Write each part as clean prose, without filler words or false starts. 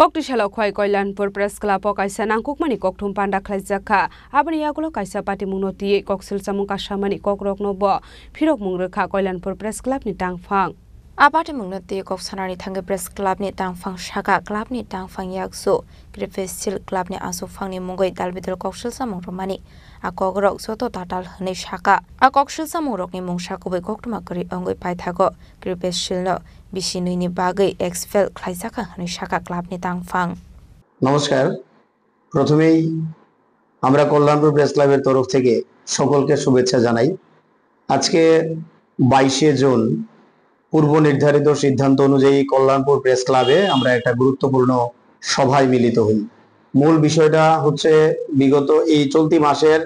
Koktishala khwai Koilanpur Press Club o kaisa nangkukmani kokthum panda khlaijaka abani yagulo kaisa pati munoti koksil samung kasamani kokrokno bo phirok mungrekha Koilanpur Press Club ni tangphang Abati mungnati koksanani thange Press Club ni tangphang shaka club ni tangphang yakso Grifesil Club ni asufang ni mungoi dalbidal koksil samung romani akogrok soto tatal hne shaka akoksil samung rok ni mungsa kobai koktuma kori ongoi paithago Grifesil no বিশিনুই ni bagai exfel khlaijaka hne shaka club ni tangphang নমস্কার প্রথমেই আমরা Kalyanpur press ক্লাবের তরফ থেকে সকলকে শুভেচ্ছা জানাই আজকে 22 জুন পূর্ব নির্ধারিত সিদ্ধান্ত অনুযায়ী কল্যাণপুর প্রেস ক্লাবে আমরা একটা গুরুত্বপূর্ণ সভায় মিলিত হই মূল বিষয়টা হচ্ছে বিগত এই চলতি মাসের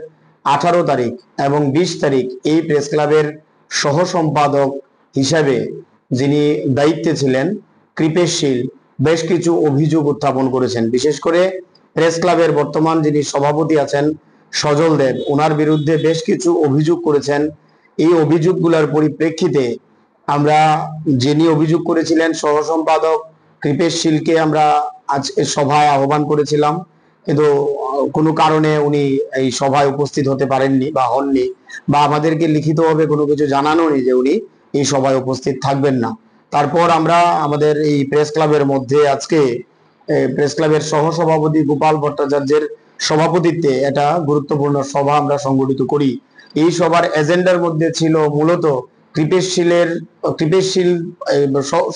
18 তারিখ এবং 20 তারিখ এই প্রেস ক্লাবের সহ সম্পাদক হিসেবে যিনি দায়িত্বে ছিলেন কৃপেশশীল বেশ কিছু অভিযোগ উত্থাপন করেছেন বিশেষ করে প্রেস ক্লাবের বর্তমান যিনি সভাপতি আছেন সজল দেব ওনার বিরুদ্ধে বেশ কিছু অভিযোগ করেছেন এই অভিযোগগুলোর পরিপ্রেক্ষিতে আমরা যিনি অভিযোগ করেছিলেন সহ সম্পাদক কৃপেশশীলকে আমরা আজ সভায় আহ্বান করেছিলাম কিন্তু কোনো কারণে উনি এই সভায় উপস্থিত হতে পারেননি বা হননি বা আমাদেরকে লিখিতভাবে কোনো কিছু জানানো নেই যে উনি এই সভায় উপস্থিত থাকবেন না তারপর আমরা আমাদের এই প্রেস ক্লাবের মধ্যে আজকে প্রেস ক্লাবের সহ সভাপতি গোপাল ভট্টাচার্যের সভাপতিত্বে এটা গুরুত্বপূর্ণ সভা আমরা সংগঠিত করি এই সভার এজেন্ডার মধ্যে ছিল মূলত কৃপেশশীল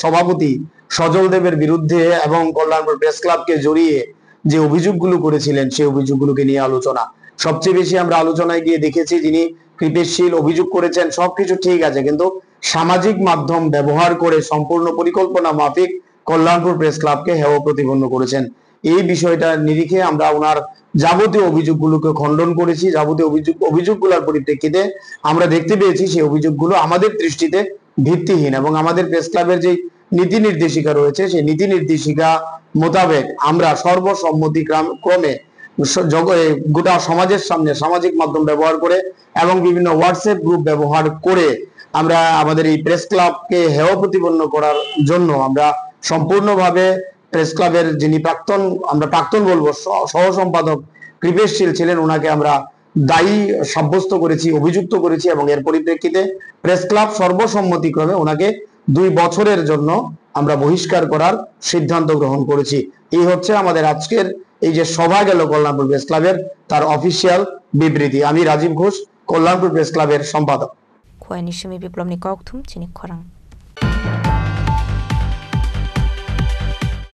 সভাপতি সজল দেবের বিরুদ্ধে এবং কল্যাণপুর প্রেস ক্লাবকে জড়িয়ে যে অভিযোগগুলো করেছিলেন সেই অভিযোগগুলোকে নিয়ে আলোচনা সবচেয়ে বেশি আমরা আলোচনায় গিয়ে দেখেছি যিনি কৃপেশশীল অভিযোগ করেছেন সবকিছু ঠিক আছে কিন্তু সামাজিক মাধ্যম ব্যবহার করে সম্পূর্ণ পরিকল্পনা মাফিক কল্যাণপুর প্রেস ক্লাবকে হেয় প্রতিপন্ন করেছেন এই বিষয়টা নিরিখে আমরা ওনার যাবতীয় অভিযোগগুলোকে খণ্ডন করেছি যাবতীয় অভিযোগগুলোর পরিপ্রেক্ষিতে আমরা দেখতে পেয়েছি সেই অভিযোগগুলো আমাদের দৃষ্টিতে ভিত্তিহীন এবং আমাদের প্রেস ক্লাবের যে নীতি নির্দেশিকা রয়েছে সেই নীতি নির্দেশিকা মোতাবেক আমরা সর্বসম্মতি ক্রমে গোটা সমাজের সামনে সামাজিক মাধ্যম ব্যবহার করে এবং বিভিন্ন হোয়াটসঅ্যাপ গ্রুপ ব্যবহার করে আমরা আমাদের এই প্রেস ক্লাবকে হেয় প্রতিপন্ন করার জন্য আমরা সম্পূর্ণভাবে প্রেস ক্লাবের যিনি প্রাক্তন বলবো সহ সম্পাদক কৃপেশশীল ছিলেন ওনাকে আমরা দায়ী সাব্যস্ত করেছি অভিযুক্ত করেছি এবং এর পরিপ্রেক্ষিতে প্রেস ক্লাব সর্বসম্মতিক্রমে ওনাকে 2 বছরের জন্য আমরা বহিষ্কার করার সিদ্ধান্ত গ্রহণ করেছি এই হচ্ছে আমাদের আজকের এই যে সভা গেল কল্যাণপুর প্রেস ক্লাবের তার অফিসিয়াল বিবৃতি আমি রাজীব ঘোষ কল্যাণপুর প্রেস ক্লাবের সম্পাদক খোয়ানি সুমি বিপ্লব নি ককথুম চিনি খরাং